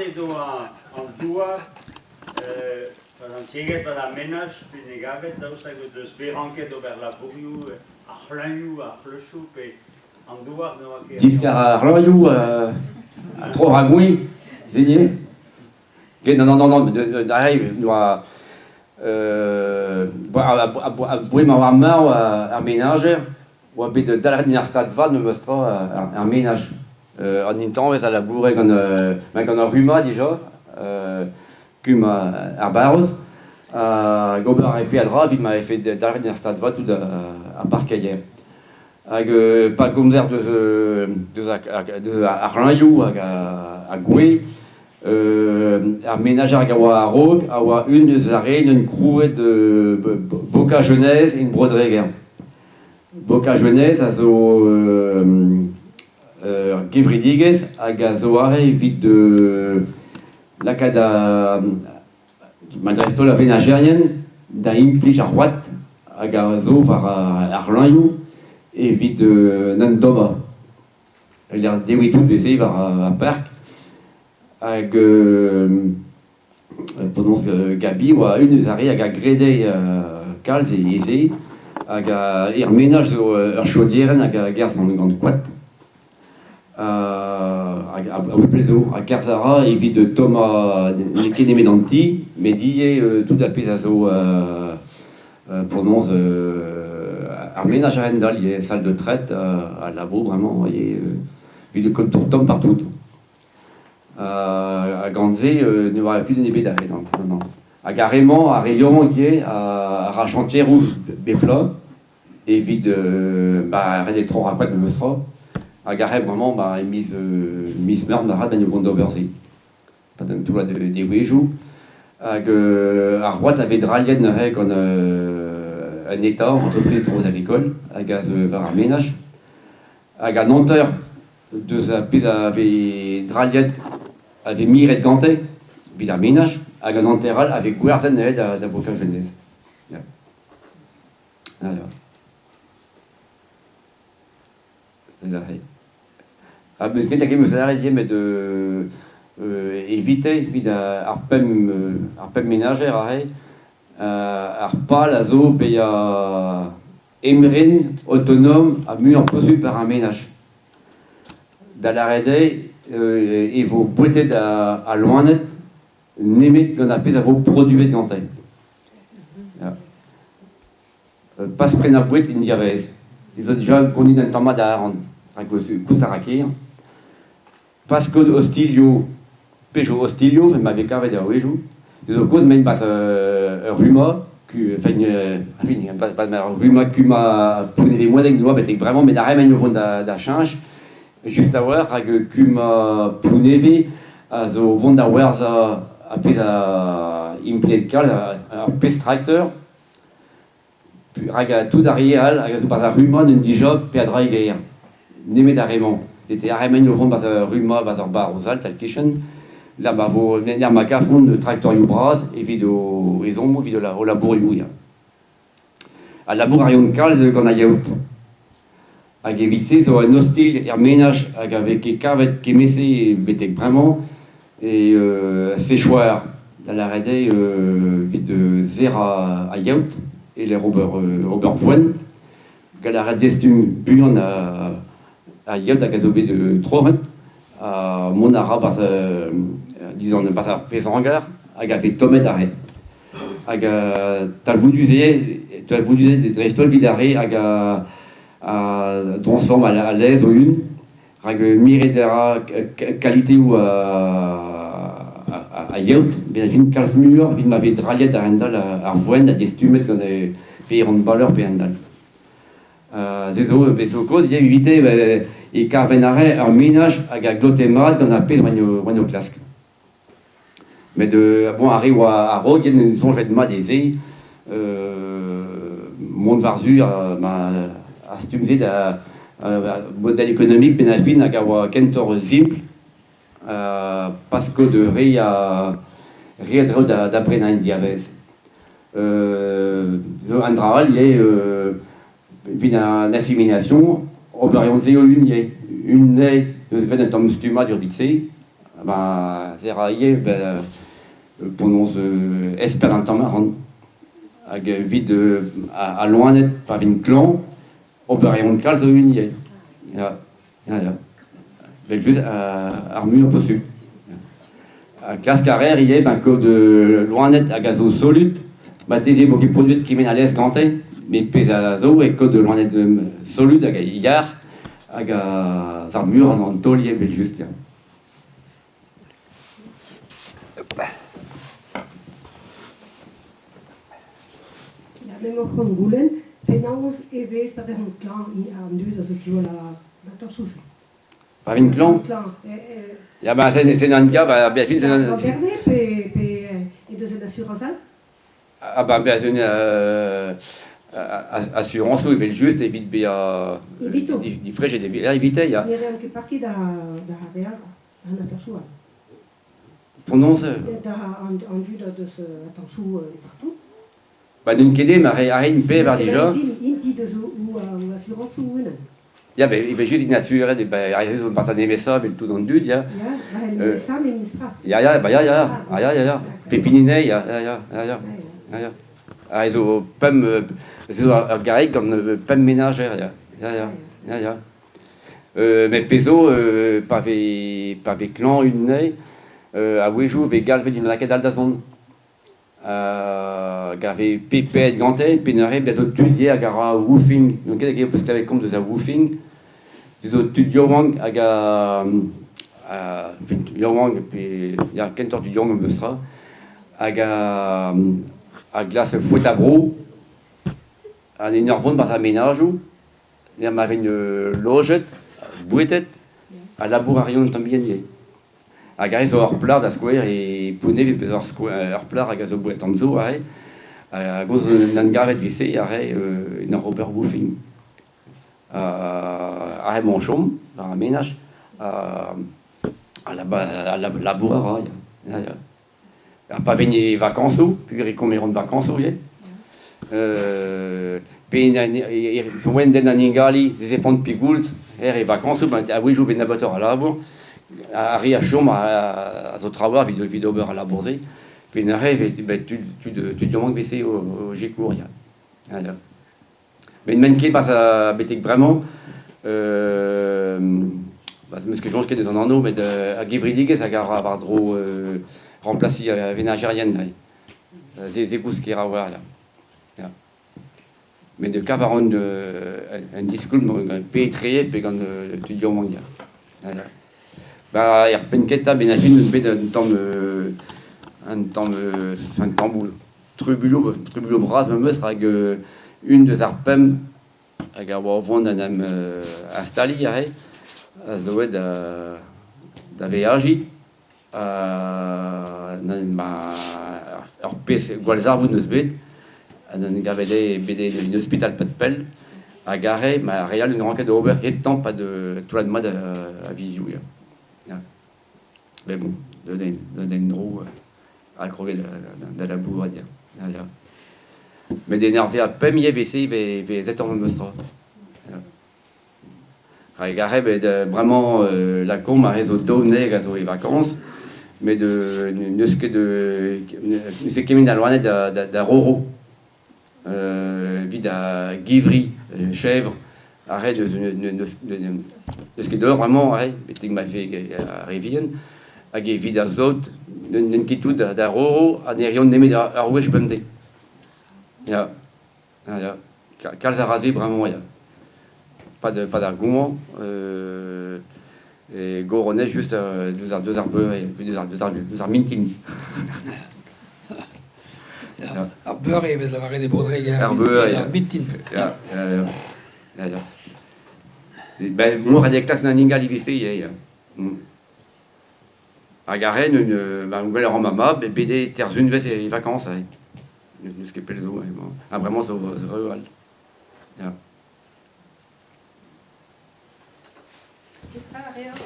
et do en dua, en tieget par la ménage, puis negavet, là où ça que de spéranquet over la bouriou, à chlaniou, à chlechou, puis en dua, no. Discar à Rloyou, à Troragoui, Zénier. Non, d'arrive, doit. À Boué, ma mère, à ménager, ou à bête de dernière stade va, me sera un ménage. En même temps, à la bourre, quand on a Ruma déjà, comme à Barros, Gobert et puis à Drave, il m'avait fait de dernière stade va tout à Parcaillet. Avec pas comme d'air de Arlayou, à Goué. À ménager à Rogue, à une arènes, une crouée de Boca Genèse et une broderie. Boca Genèse, à zo Gevridigues, à Gazoare, vite de la Cada Madresto, la Vénagérienne, d'Implich à Roite, à Gazo, à Arlayou, et vite de Nandoba. Il y a des huit tout laissés à Parc. Avec pendant Gabi ou une arrêt avec Grédé Calz et Isé avec ménage de chaudière avec gaz en grande quat avec plaisir à Carzara et vie de Thomas Nekenemenanti mais dit tout à Pesazo pendant un ménage à Rendal il y a une salle de traite à labo vraiment et vie de contour Tom partout. À Ganzé, ne va plus de nébé d'arrêt. Non. À Garément, à Rayon, à Rachantier, Rouge, Bépla, et vite de. Rien des trop rapides de Meustra. À Garé, vraiment, mise merde, à Rad, une d'Obersy. Pas de tout là des Ouéjou. À Rouen, avec Dralienne, avec un état, entreprise de travaux agricoles, à Gaz vers un ménage. À Nanterre, deux avec Dralienne, avec Miret Ganté, Villa Ménage, à Nanterral, avec Guerzen et d'Avocat Genèse. Alors. Mais ce qui est vous arrêtez, mais de éviter, à Arpem ménagère, à pas la zo, et à Emerin autonome, à mur posé par un ménage. Dans l'arrêt, et vous boitez à loin net, n'aimez qu'on appelle à vos produits de gantaille. Pas se prendre à boîte, il n'y avait. Ils ont déjà connu un temps d'arrêt, avec vous arraquer. Parce que Hostilio, Peugeot Hostilio, je m'avais carré de Ouéjou. Des autres causes, même pas Ruma, Ruma, Kuma, pour les mois d'Egnoa, mais vraiment, mais d'arrêt, mais au fond d'achange. Juste à voir, avec Kuma Puneve, à zo Vonda Werza, à pèse à implécal, à pèse tracteur, puis à tout derrière, à zo par Ruma, d'un déjà, puis à Draiguer. Némé d'arrêment. Il était arrêté au fond par Ruma, par Bar Rosal, tel Kitchen. Là, vous venez à Macafon, le tracteur Youbras, et vidéo, ils ont vidéo là, au labour Youya. À labour Arion Calz, qu'on a yaout. Avec évité, so un hostile, un ménage avec les cavettes qui m'essaient, bêtaient vraiment, et séchoir dans la rédée, vite de Zera à Yaout, et les Robert Voine, qu'à la rédée, c'est une bulle à Yaout, à Gazobé de Troret, à Monara, disons, par sa Pésangar, avec Tomé d'arrêt. T'as voulu dire des restaurateurs vidarés, transforme à l'aise ou une, avec Miredera qualité ou à Yaout, bien une Kalsmur, il m'avait draliet à Rendal à Rouen, à des stumets qu'on a fait en valeur à Rendal. Des autres causes, il y a évité, et carvenaré un ménage avec Glotémal qu'on appelle Wano Clasque. Mais de bon, arrive à Rogue, il y a une songe de Madésé, Montvarzu, à stimuler le modèle économique bénéfique à Kentor Zimple, parce que de Ria d'après Nandiavez. Andral, il y a une assimilation, opération une nez, de un tom stuma d'urdixé, ben, c'est raillé, ben, pendant espère un temps marrant. Avec vide à loin net, par une clan, opération de calze unie. Ja, juste armure possible. À classe carrière, il y a ben, que de loin net à gazo solide, baptisé pour qui produit qui mène à l'aise ganté, mais pèse à zo et que de loin net solide, à hier, à armure en taulier, mais juste. Ja. Memorgon Gulen, penaos e vez per un clan am du da se la torchou. Par une clan? Ja, ben, c'est dans le cas, bien sûr, c'est dans Regardez, et de cette assurance. ah, ben, bien sûr, assurance, il fait juste évite bien. Di frais, j'ai des biens éviter, ja. Il y a anche parti da real, la torchou. Pendant ce. En vue de ce torchou, c'est tout. Ben, d'une quête, mais arrête une paix, déjà. Il dit de ou assurance ou une. Ja, ben, il fait juste une assurance, ben, ils ont pas aimé ça, mais tout dans le doute, ja. Ja, ça, mais il sera. Ja, ben, ja. Pépininé, ja. Ah, ils ont pas ils ont regardé comme pas ménagère, ja. Mais Peso, pas avec clan, une nez, à Ouéjou, avec Galvé d'une laquette d'Aldazon. Gave Pépé, Ganté, Pénaré, bien d'autres tudiers, à Gara Woofing, donc il y a parce qu'avec comme de sa Woofing, des autres tudiowang, à Gara Yowang, puis il y a qu'un tortu Yong, me sera, à Gara à glace fouette à bro, à énervant par sa ménage, il y avait une logette, bouetette, à labour à rien de tambienier. A gare hors plat da square et pounet vit hors square hors plat a gazo bouet tamzo a goz nan garet vissé a une Robert Woofing a mon chom a ménage a la bourra a pas venu vacances puis il comméron de vacances puis il faut wenden an ingali des épons de pigouls et vacances a oui jouer nabateur à la bourre à Riachon, à travaux, vidéo à la bourse, puis une rêve, tu demandes baisser au Gécourt. Mais une manquée passe à Bétic vraiment, parce que je pense qu'il y a des anneaux, mais à Givridig, ça garde à Bardro remplacé à Vénagérienne. C'est pour ce qu'il y a à voir. Mais de Cavaron, un discours, un pays très, puis quand tu dis au monde. Bah, il y a Penketa, Benafin, nous fait un tambour trubulo bras, me sera avec une de Zarpem, avec un wavon d'un installé, à Zoé d'avait agi, alors, Gualzar, vous nous bête, un gavélé, BD, une hospital pas de pelle, à Garé, mais à Réal, une renquête de Robert, et tant pas de tout la demande à Visiou. Mais bon, donner une roue à crever de la boue, à dire. Mais d'énerver à peine, il y avait essayé, il y avait en monstre. Regarde, vraiment, la com a réseau donné, réseau les vacances, mais de ce que de. Ce qui est dans loin de Roro, vide à Guivry, chèvre, arrête de ce qui est dehors, vraiment, arrête, mais m'a fait à Rivienne. Hag e vid a zot, n'en kitout da roro, a ne rion nemet ar wech bemde. Ya. Kalz a raze vraiment, ya. Pas d'argument. Et goronnet juste deux arbres, deux arbres mintin. Arbeur et la varée des baudrets, Arbeur, ya. mintin. Ya. Ben, moi, des classes nan ingal IVC, ya. À Garenne, une nouvelle Romama, BD Terre une veste et vacances, nous ce qui est pelzo, vraiment c'est rural.